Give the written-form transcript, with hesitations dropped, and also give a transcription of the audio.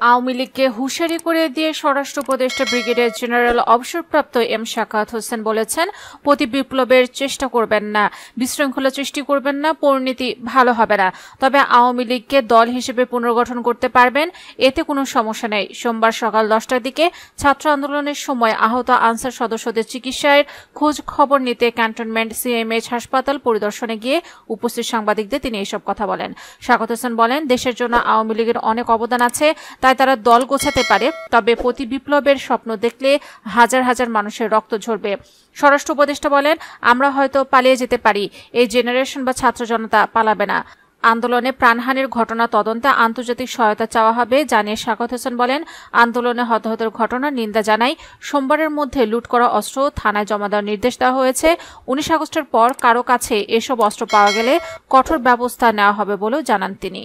আওয়ামী লীগকে হুঁশিয়ারি করে দিয়ে স্বরাষ্ট্র উপদেষ্টা ব্রিগেডিয়ার জেনারেল অবসরপ্রাপ্ত এম শাকাত হোসেন বলেছেন, প্রতি বিপ্লবের চেষ্টা করবেন না, বিশৃঙ্খলা সৃষ্টি করবেন না, পরিণতি ভালো হবে না। তবে আওয়ামী লীগকে দল হিসেবে পুনর্গঠন করতে পারবেন, এতে কোনো সমস্যা নেই। সোমবার সকাল 10টার দিকে ছাত্র আন্দোলনের সময় আহত আনসার সদস্যদের চিকিৎসার খোঁজ খবর নিতে ক্যান্টনমেন্ট সিএমএইচ হাসপাতাল পরিদর্শনে গিয়ে উপস্থিত সাংবাদিকদের তিনি এসব কথা বলেন। শাকাত হোসেন বলেন, দেশের জন্য আওয়ামী লীগের অনেক অবদান আছে, তাই তারা দল গোছাতে পারে, তবে প্রতি বিপ্লবের স্বপ্ন দেখলে হাজার হাজার মানুষের রক্ত ঝরবে। স্বরাষ্ট্র উপদেষ্টা বলেন, আমরা হয়তো পালিয়ে যেতে পারি, এই জেনারেশন বা ছাত্র জনতা পালাবে না। আন্দোলনে প্রাণহানির ঘটনা তদন্তে আন্তর্জাতিক সহায়তা চাওয়া হবে জানিয়ে শাকাত হোসেন বলেন, আন্দোলনে হতাহতের ঘটনার নিন্দা জানাই। সোমবারের মধ্যে লুট করা অস্ত্র থানায় জমা দেওয়ার নির্দেশ দেওয়া হয়েছে। 19 আগস্টের পর কারো কাছে এসব অস্ত্র পাওয়া গেলে কঠোর ব্যবস্থা নেওয়া হবে বলেও জানান তিনি।